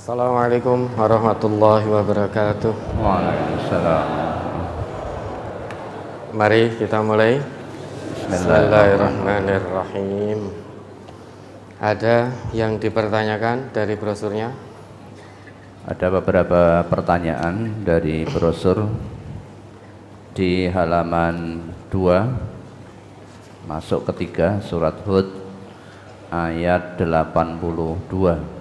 Assalamualaikum warahmatullahi wabarakatuh. Waalaikumsalam. Mari kita mulai. Bismillahirrahmanirrahim. Ada yang dipertanyakan dari brosurnya? Ada beberapa pertanyaan dari brosur di halaman 2 masuk ketiga surat Hud ayat 82.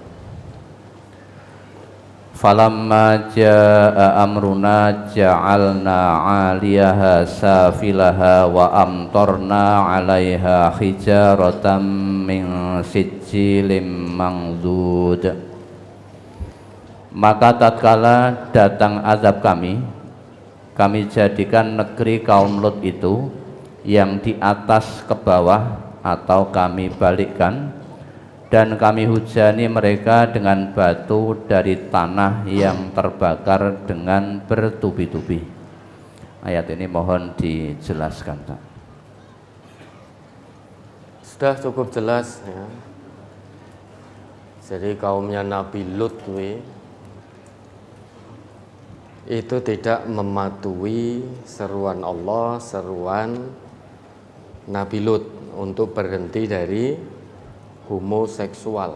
Falamma jaa amruna ja'alna 'aliyaha safilaha wa amtarna 'alaiha hijaratan min sijilin mangdud. Maka tatkala datang azab kami jadikan negeri kaum Lut itu yang di atas ke bawah atau kami balikkan, dan kami hujani mereka dengan batu dari tanah yang terbakar dengan bertubi-tubi. Ayat ini mohon dijelaskan, Pak. Sudah cukup jelas ya. Jadi kaumnya Nabi Lut itu tidak mematuhi seruan Allah, seruan Nabi Lut untuk berhenti dari homoseksual.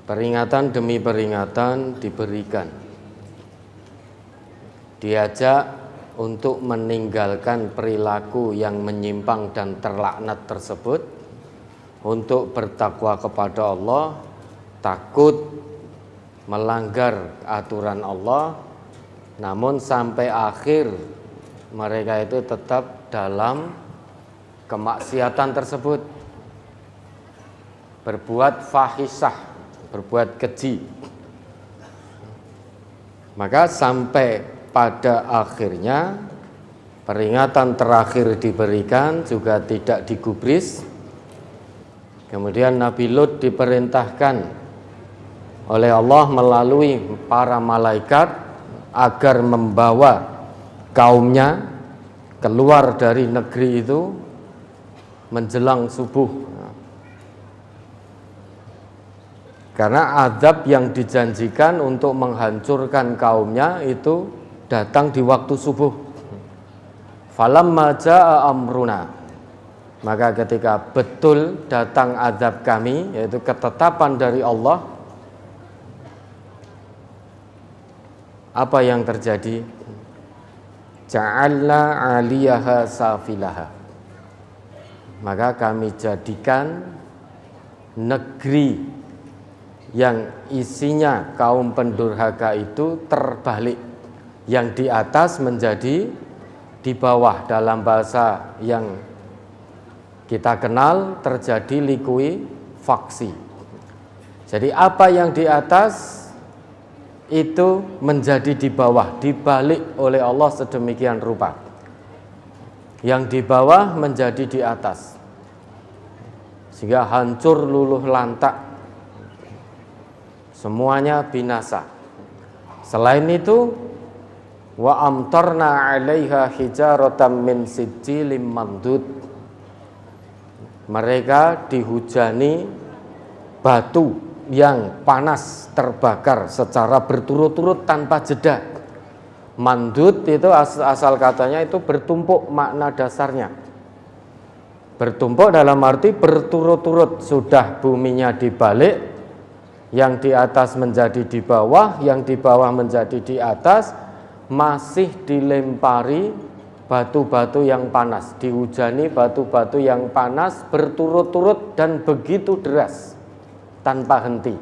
Peringatan demi peringatan diberikan. Diajak untuk meninggalkan perilaku yang menyimpang dan terlaknat tersebut, untuk bertakwa kepada Allah, takut melanggar aturan Allah, namun sampai akhir mereka itu tetap dalam kemaksiatan tersebut, berbuat fahisah, berbuat keji. Maka sampai pada akhirnya peringatan terakhir diberikan juga tidak digubris. Kemudian Nabi Lut diperintahkan oleh Allah melalui para malaikat agar membawa kaumnya keluar dari negeri itu menjelang subuh, karena azab yang dijanjikan untuk menghancurkan kaumnya itu datang di waktu subuh. Falamma jaa amruna, maka ketika betul datang azab kami, yaitu ketetapan dari Allah, apa yang terjadi? Ja'alna 'aliyaha safilaha, maka kami jadikan negeri yang isinya kaum pendurhaka itu terbalik, yang di atas menjadi di bawah. Dalam bahasa yang kita kenal terjadi likuifaksi. Jadi apa yang di atas itu menjadi di bawah, dibalik oleh Allah sedemikian rupa. Yang di bawah menjadi di atas, sehingga hancur luluh lantak, semuanya binasa. Selain itu, wa amtarna 'alaiha hijaratan min sijilin mandud, mereka dihujani batu yang panas terbakar secara berturut-turut tanpa jeda. Mandud itu asal katanya itu bertumpuk, makna dasarnya bertumpuk dalam arti berturut-turut. Sudah buminya dibalik, yang di atas menjadi di bawah, yang di bawah menjadi di atas, masih dilempari batu-batu yang panas, dihujani batu-batu yang panas berturut-turut dan begitu deras tanpa henti.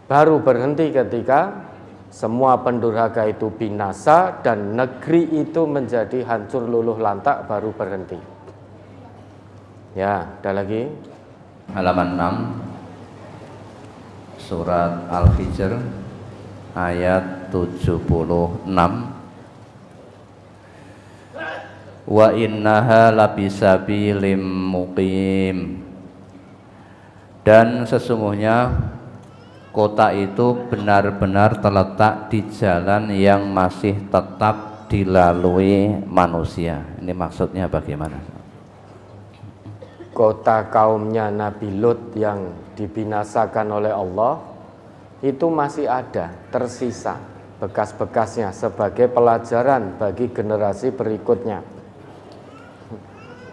Baru berhenti ketika semua pendurhaka itu binasa dan negeri itu menjadi hancur luluh lantak, baru berhenti. Ya, ada lagi. Halaman 6 surat Al-Hijr ayat 76. Wa innaha labisabilim muqim, dan sesungguhnya kota itu benar-benar terletak di jalan yang masih tetap dilalui manusia. Ini maksudnya bagaimana? kota kaumnya Nabi Lut yang dibinasakan oleh Allah itu masih ada, tersisa bekas-bekasnya sebagai pelajaran bagi generasi berikutnya.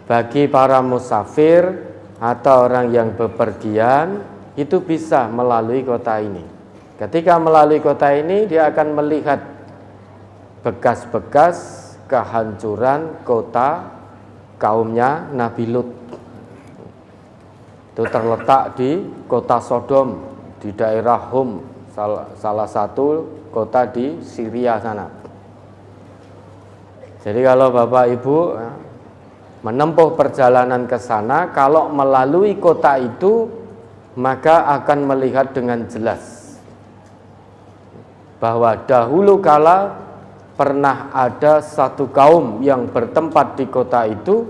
Bagi para musafir atau orang yang bepergian itu bisa melalui kota ini. Ketika melalui kota ini dia akan melihat bekas-bekas kehancuran kota kaumnya Nabi Lut. Itu terletak di kota Sodom di daerah Hum, salah satu kota di Syria sana. Jadi kalau Bapak Ibu menempuh perjalanan ke sana, kalau melalui kota itu maka akan melihat dengan jelas bahwa dahulu kala pernah ada satu kaum yang bertempat di kota itu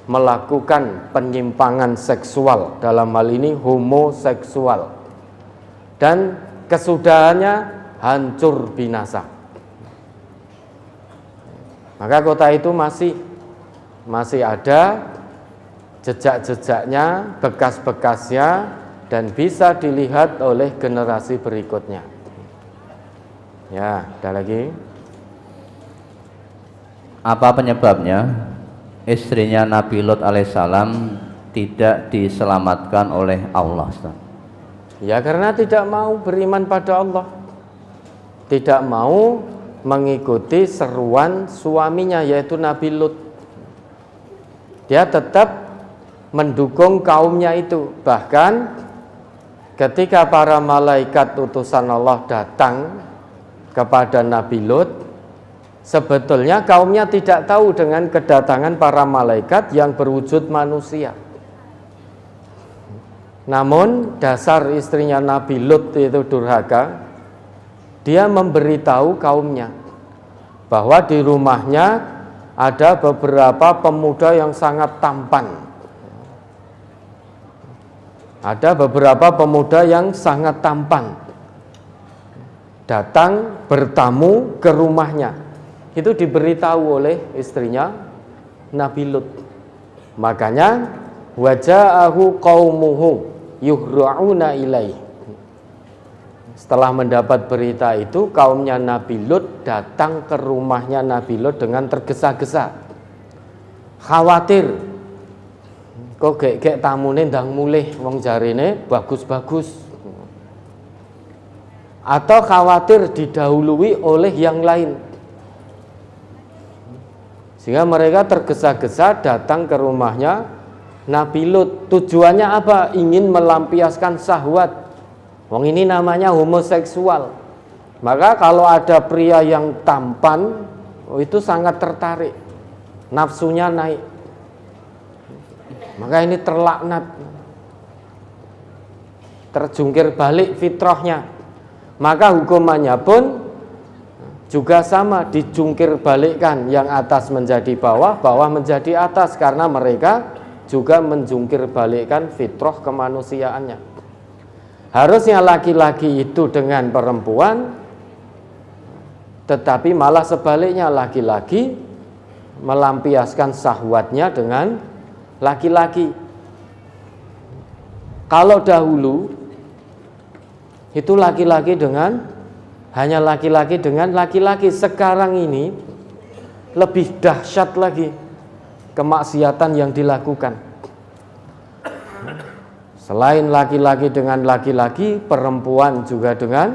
melakukan penyimpangan seksual, dalam hal ini homoseksual, dan kesudahannya hancur binasa. Maka kota itu masih ada jejak-jejaknya, bekas-bekasnya, dan bisa dilihat oleh generasi berikutnya. Ya, ada lagi. Apa penyebabnya istrinya Nabi Lut alaihissalam tidak diselamatkan oleh Allah, Ustaz? Ya karena tidak mau beriman pada Allah, tidak mau mengikuti seruan suaminya yaitu Nabi Lut. Dia tetap mendukung kaumnya itu. Bahkan ketika para malaikat utusan Allah datang kepada Nabi Lut, sebetulnya kaumnya tidak tahu dengan kedatangan para malaikat yang berwujud manusia. Namun dasar istrinya Nabi Lut itu durhaka. Dia memberitahu kaumnya bahwa di rumahnya ada beberapa pemuda yang sangat tampan. Ada beberapa pemuda yang sangat tampan datang bertamu ke rumahnya. Itu diberitahu oleh istrinya Nabi Lut. Makanya waja'ahu qaumuhu yuhra'una ilaih. Setelah mendapat berita itu, kaumnya Nabi Lut datang ke rumahnya Nabi Lut dengan tergesa-gesa, khawatir kok gek tamune ndang mulih wong jarine bagus-bagus, atau khawatir didahului oleh yang lain. Sehingga mereka tergesa-gesa datang ke rumahnya Nabi Lut. Tujuannya apa? Ingin melampiaskan syahwat. Wong ini namanya homoseksual. Maka kalau ada pria yang tampan, itu sangat tertarik, nafsunya naik. Maka ini terlaknat, terjungkir balik fitrahnya. Maka hukumannya pun juga sama, dijungkir balikkan, yang atas menjadi bawah, bawah menjadi atas, karena mereka juga menjungkir balikkan fitrah kemanusiaannya. Harusnya laki-laki itu dengan perempuan, tetapi malah sebaliknya, laki-laki melampiaskan syahwatnya dengan laki-laki. Kalau dahulu itu laki-laki dengan hanya laki-laki dengan laki-laki. Sekarang ini lebih dahsyat lagi kemaksiatan yang dilakukan. Selain laki-laki dengan laki-laki, perempuan juga dengan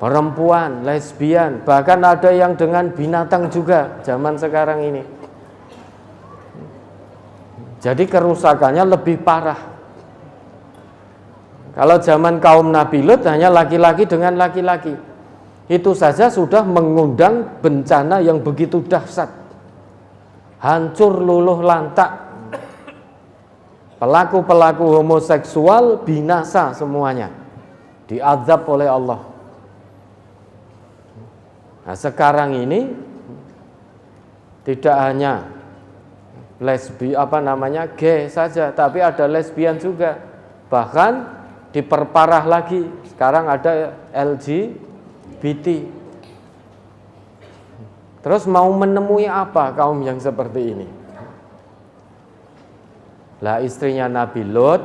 perempuan, lesbian, bahkan ada yang dengan binatang juga zaman sekarang ini. Jadi kerusakannya lebih parah. Kalau zaman kaum Nabi Lut hanya laki-laki dengan laki-laki, itu saja sudah mengundang bencana yang begitu dahsyat, hancur luluh lantak. Pelaku-pelaku homoseksual binasa semuanya, diazab oleh Allah. Nah, sekarang ini tidak hanya gay saja, tapi ada lesbian juga. Bahkan diperparah lagi, sekarang ada LGBT. Terus mau menemui apa kaum yang seperti ini? Lah istrinya Nabi Lut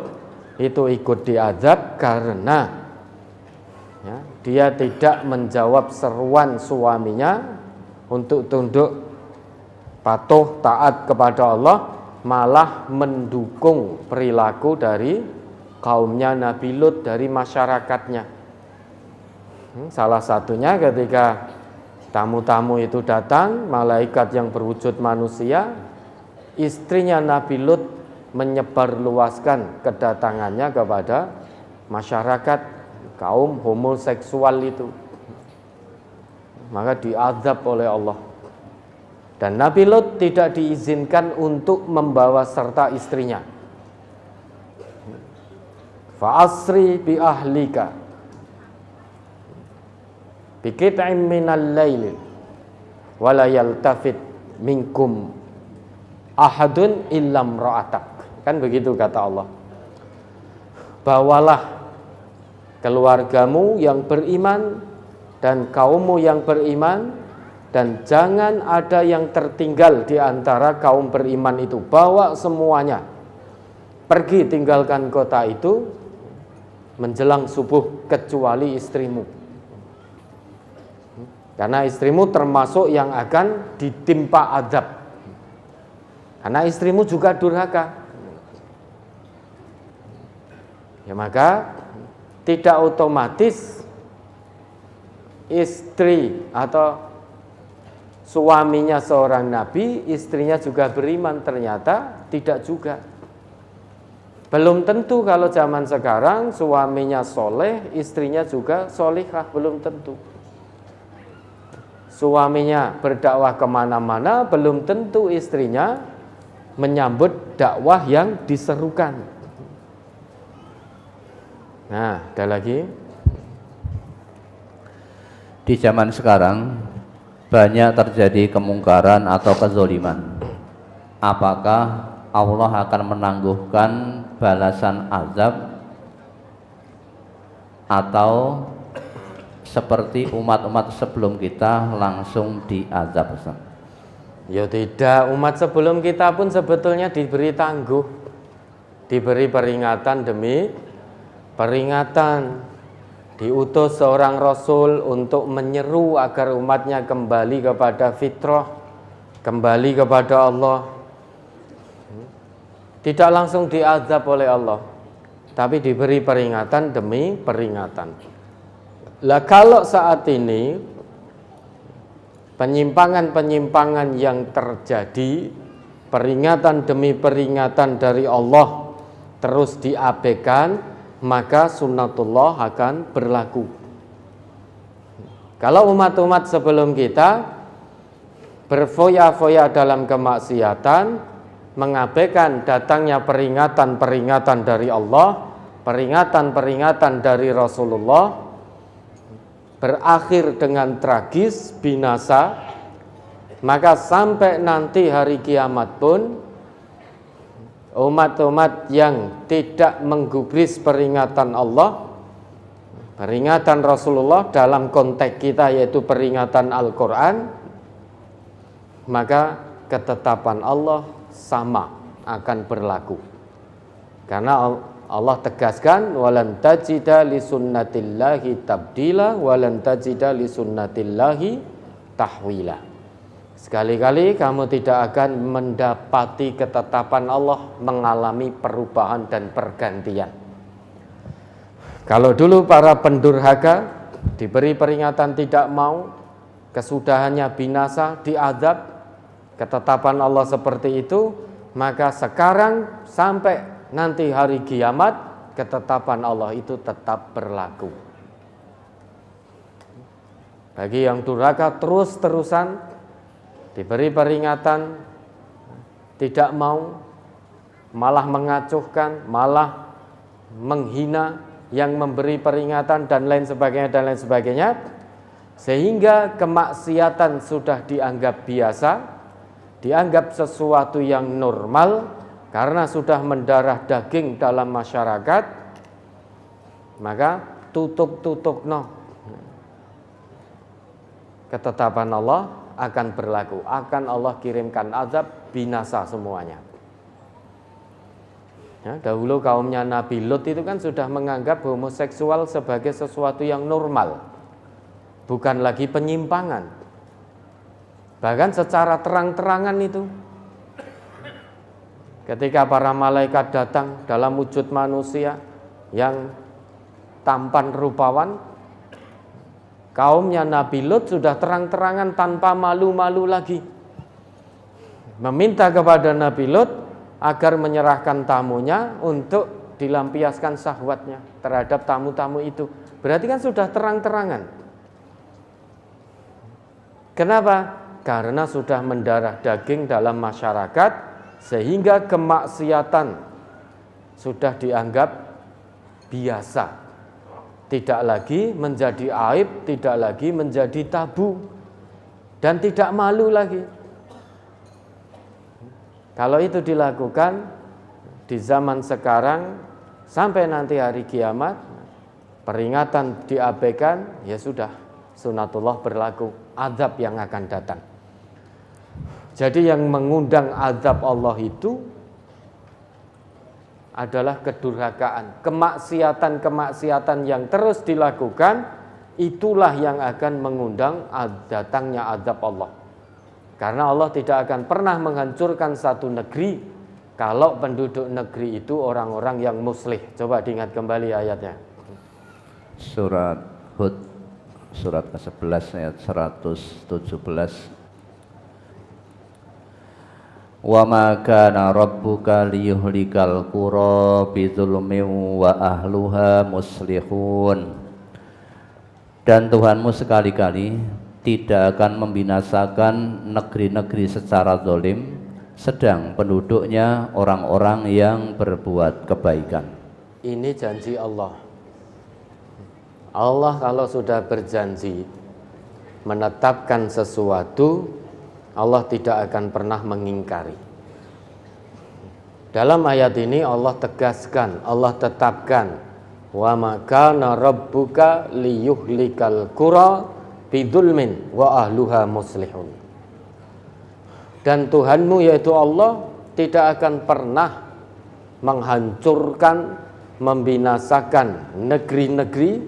itu ikut diazab karena ya, dia tidak menjawab seruan suaminya untuk tunduk patuh taat kepada Allah, malah mendukung perilaku dari kaumnya Nabi Lut, dari masyarakatnya. Salah satunya ketika tamu-tamu itu datang, malaikat yang berwujud manusia, istrinya Nabi Lut menyebarluaskan kedatangannya kepada masyarakat kaum homoseksual itu. Maka diazab oleh Allah. Dan Nabi Lut tidak diizinkan untuk membawa serta istrinya. Fa'asri bi ahlika bi qit'in minal laili wa la yaltafit minkum ahadun illa imra'atak. Kan begitu kata Allah. Bawalah keluargamu yang beriman dan kaummu yang beriman, dan jangan ada yang tertinggal di antara kaum beriman itu. Bawa semuanya, pergi tinggalkan kota itu menjelang subuh kecuali istrimu, karena istrimu termasuk yang akan ditimpa azab, karena istrimu juga durhaka. Ya, maka tidak otomatis istri atau suaminya seorang nabi, istrinya juga beriman. Ternyata tidak juga. Belum tentu kalau zaman sekarang suaminya soleh, istrinya juga solihah, belum tentu. Suaminya berdakwah kemana-mana, belum tentu istrinya menyambut dakwah yang diserukan. Nah, ada lagi. Di zaman sekarang banyak terjadi kemungkaran atau kezoliman. Apakah Allah akan menangguhkan balasan azab atau seperti umat-umat sebelum kita langsung diazab? Ya tidak, umat sebelum kita pun sebetulnya diberi tangguh, diberi peringatan demi peringatan. Diutus seorang rasul untuk menyeru agar umatnya kembali kepada fitrah, kembali kepada Allah. Tidak langsung diazab oleh Allah, tapi diberi peringatan demi peringatan. Lah kalau saat ini penyimpangan-penyimpangan yang terjadi, peringatan demi peringatan dari Allah terus diabaikan, maka sunnatullah akan berlaku. Kalau umat-umat sebelum kita berfoya-foya dalam kemaksiatan, mengabaikan datangnya peringatan-peringatan dari Allah, peringatan-peringatan dari Rasulullah, berakhir dengan tragis, binasa, maka sampai nanti hari kiamat pun umat-umat yang tidak menggubris peringatan Allah, peringatan Rasulullah dalam konteks kita yaitu peringatan Al-Quran, maka ketetapan Allah sama akan berlaku. Karena Allah tegaskan, walan tajida li sunnatillahi tabdila walan tajida li sunnatillahi tahwila. Sekali-kali kamu tidak akan mendapati ketetapan Allah mengalami perubahan dan pergantian. Kalau dulu para pendurhaka diberi peringatan tidak mau, kesudahannya binasa, diazab, ketetapan Allah seperti itu, maka sekarang sampai nanti hari kiamat, ketetapan Allah itu tetap berlaku. Bagi yang durhaka terus-terusan diberi peringatan, tidak mau, malah mengacuhkan, malah menghina yang memberi peringatan dan lain sebagainya, sehingga kemaksiatan sudah dianggap biasa, dianggap sesuatu yang normal karena sudah mendarah daging dalam masyarakat, maka tutup-tutupno ketetapan Allah akan berlaku, akan Allah kirimkan azab, binasa semuanya. Ya, dahulu kaumnya Nabi Lut itu kan sudah menganggap homoseksual sebagai sesuatu yang normal, bukan lagi penyimpangan. Bahkan secara terang-terangan itu, ketika para malaikat datang dalam wujud manusia yang tampan rupawan, kaumnya Nabi Lut sudah terang-terangan tanpa malu-malu lagi meminta kepada Nabi Lut agar menyerahkan tamunya untuk dilampiaskan syahwatnya terhadap tamu-tamu itu. Berarti kan sudah terang-terangan. Kenapa? Karena sudah mendarah daging dalam masyarakat, sehingga kemaksiatan sudah dianggap biasa, tidak lagi menjadi aib, tidak lagi menjadi tabu, dan tidak malu lagi. Kalau itu dilakukan di zaman sekarang sampai nanti hari kiamat, peringatan diabaikan, ya sudah, sunatullah berlaku, azab yang akan datang. Jadi yang mengundang azab Allah itu adalah kedurhakaan, kemaksiatan-kemaksiatan yang terus dilakukan, itulah yang akan mengundang datangnya azab Allah. Karena Allah tidak akan pernah menghancurkan satu negeri kalau penduduk negeri itu orang-orang yang muslih. Coba diingat kembali ayatnya. Surat Hud, surat ke-11 ayat 117. Wa ma kana rabbuka liyuhlikal qura bidzulmin wa ahluha muslihun. Dan Tuhanmu sekali-kali tidak akan membinasakan negeri-negeri secara zalim, sedang penduduknya orang-orang yang berbuat kebaikan. Ini janji Allah. Allah kalau sudah berjanji menetapkan sesuatu, Allah tidak akan pernah mengingkari. Dalam ayat ini Allah tegaskan, Allah tetapkan, wa ma kana rabbuka liyuhlikal qura bidzulmin wa ahluha muslihun. Dan Tuhanmu yaitu Allah tidak akan pernah menghancurkan, membinasakan negeri-negeri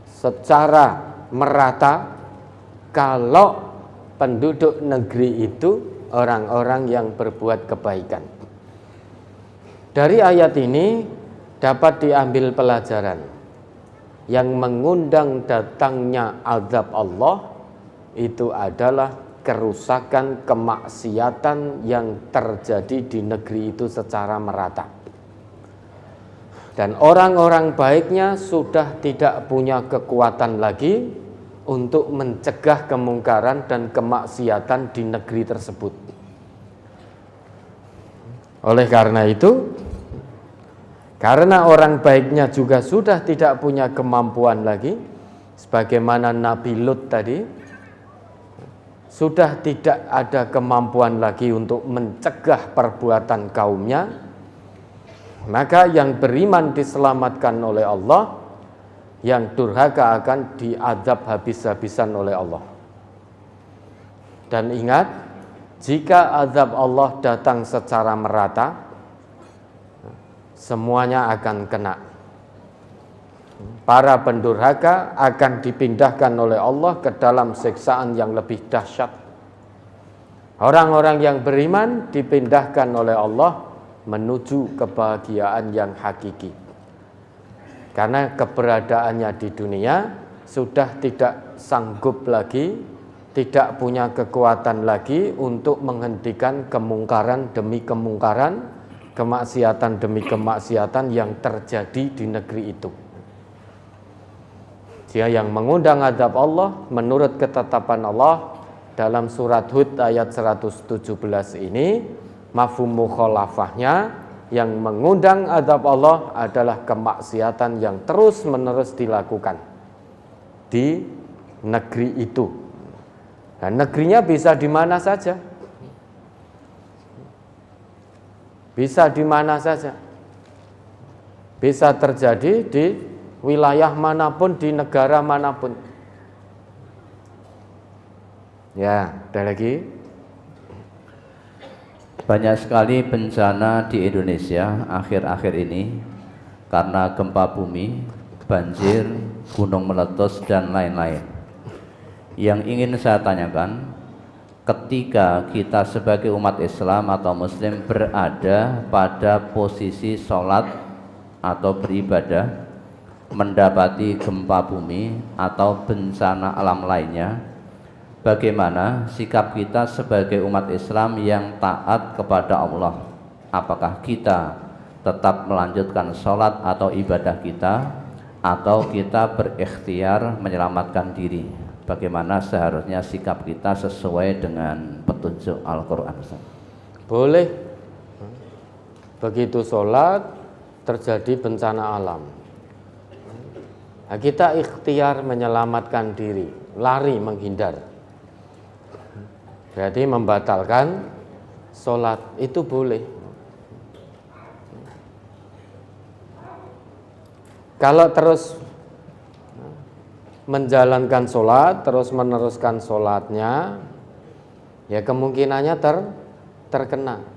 secara merata kalau penduduk negeri itu orang-orang yang berbuat kebaikan. Dari ayat ini dapat diambil pelajaran. Yang mengundang datangnya azab Allah itu adalah kerusakan, kemaksiatan yang terjadi di negeri itu secara merata. Dan orang-orang baiknya sudah tidak punya kekuatan lagi untuk mencegah kemungkaran dan kemaksiatan di negeri tersebut. Oleh karena itu, karena orang baiknya juga sudah tidak punya kemampuan lagi, sebagaimana Nabi Lut tadi, sudah tidak ada kemampuan lagi untuk mencegah perbuatan kaumnya, maka yang beriman diselamatkan oleh Allah, yang durhaka akan diazab habis-habisan oleh Allah. Dan ingat, jika azab Allah datang secara merata, semuanya akan kena. Para pendurhaka akan dipindahkan oleh Allah ke dalam siksaan yang lebih dahsyat. Orang-orang yang beriman dipindahkan oleh Allah menuju kebahagiaan yang hakiki. Karena keberadaannya di dunia sudah tidak sanggup lagi, tidak punya kekuatan lagi untuk menghentikan kemungkaran demi kemungkaran, kemaksiatan demi kemaksiatan yang terjadi di negeri itu. Dia yang mengundang azab Allah menurut ketetapan Allah dalam surat Hud ayat 117 ini, mafhum mukhalafahnya, yang mengundang azab Allah adalah kemaksiatan yang terus-menerus dilakukan di negeri itu. Dan negerinya bisa di mana saja. Bisa di mana saja. Bisa terjadi di wilayah manapun, di negara manapun. Ya, ada lagi. Banyak sekali bencana di Indonesia akhir-akhir ini karena gempa bumi, banjir, gunung meletus, dan lain-lain. Yang ingin saya tanyakan, ketika kita sebagai umat Islam atau Muslim berada pada posisi sholat atau beribadah, mendapati gempa bumi atau bencana alam lainnya, bagaimana sikap kita sebagai umat Islam yang taat kepada Allah? Apakah kita tetap melanjutkan sholat atau ibadah kita, atau kita berikhtiar menyelamatkan diri? Bagaimana seharusnya sikap kita sesuai dengan petunjuk Al-Quran? Boleh. Begitu sholat terjadi bencana alam, nah, kita ikhtiar menyelamatkan diri, lari menghindar, berarti membatalkan sholat, itu boleh. Kalau terus menjalankan sholat, terus meneruskan sholatnya, ya kemungkinannya terkena.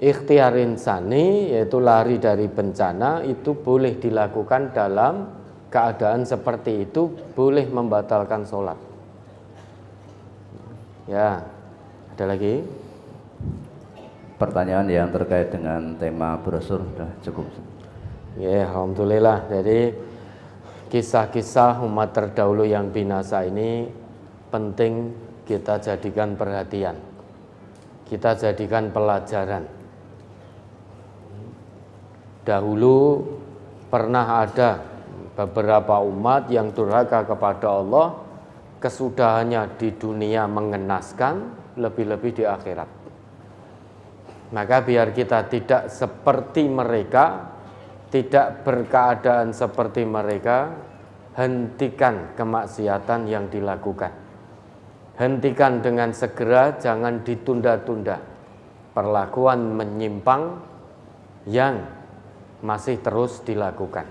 Ikhtiar insani, yaitu lari dari bencana, itu boleh dilakukan dalam keadaan seperti itu, boleh membatalkan sholat. Ya, ada lagi? Pertanyaan yang terkait dengan tema brosur sudah cukup. Ya, alhamdulillah. Jadi kisah-kisah umat terdahulu yang binasa ini penting kita jadikan perhatian, kita jadikan pelajaran. Dahulu pernah ada beberapa umat yang durhaka kepada Allah, kesudahannya di dunia mengenaskan, lebih-lebih di akhirat. Maka biar kita tidak seperti mereka, tidak berkeadaan seperti mereka, hentikan kemaksiatan yang dilakukan. Hentikan dengan segera, jangan ditunda-tunda perlakuan menyimpang yang masih terus dilakukan.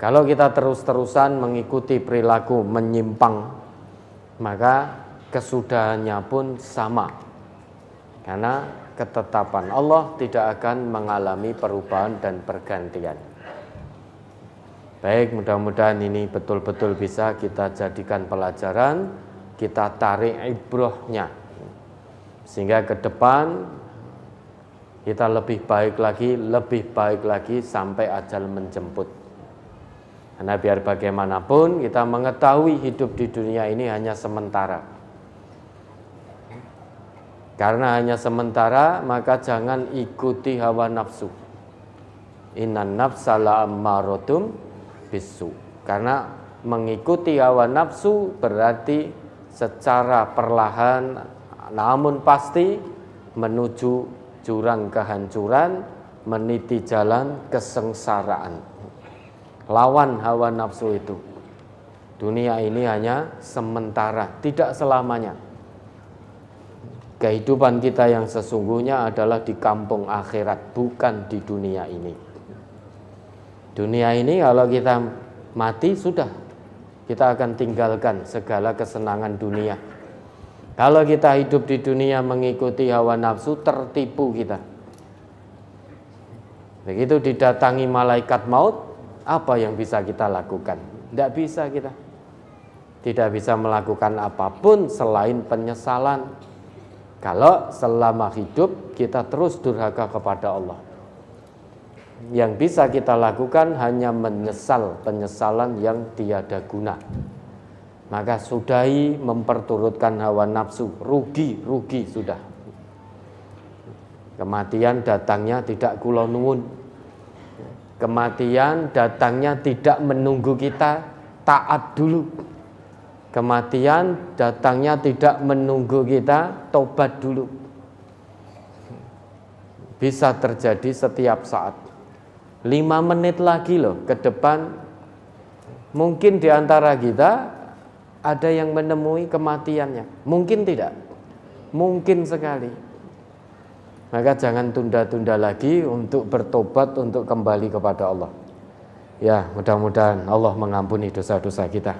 Kalau kita terus-terusan mengikuti perilaku menyimpang, maka kesudahannya pun sama. Karena ketetapan Allah tidak akan mengalami perubahan dan pergantian. Baik, mudah-mudahan ini betul-betul bisa kita jadikan pelajaran, kita tarik ibrahnya, sehingga ke depan kita lebih baik lagi sampai ajal menjemput. Karena biar bagaimanapun kita mengetahui hidup di dunia ini hanya sementara. Karena hanya sementara, maka jangan ikuti hawa nafsu. Innan nafsa la'ammarotum bisu. Karena mengikuti hawa nafsu berarti secara perlahan namun pasti menuju jurang kehancuran, meniti jalan kesengsaraan. Lawan hawa nafsu itu. Dunia ini hanya sementara, tidak selamanya. Kehidupan kita yang sesungguhnya adalah di kampung akhirat, bukan di dunia ini. Dunia ini kalau kita mati sudah, kita akan tinggalkan segala kesenangan dunia. Kalau kita hidup di dunia mengikuti hawa nafsu, tertipu kita. Begitu didatangi malaikat maut, apa yang bisa kita lakukan? Tidak bisa kita. Tidak bisa melakukan apapun selain penyesalan. Kalau selama hidup kita terus durhaka kepada Allah. Yang bisa kita lakukan hanya menyesal penyesalan yang tiada guna. Maka sudahi memperturutkan hawa nafsu, rugi sudah. Kematian datangnya tidak kula nuwun. Kematian datangnya tidak menunggu kita taat dulu. Kematian datangnya tidak menunggu kita tobat dulu. Bisa terjadi setiap saat. 5 menit lagi loh ke depan, mungkin di antara kita ada yang menemui kematiannya. Mungkin tidak, mungkin sekali. Maka jangan tunda-tunda lagi untuk bertobat, untuk kembali kepada Allah. Ya, mudah-mudahan Allah mengampuni dosa-dosa kita.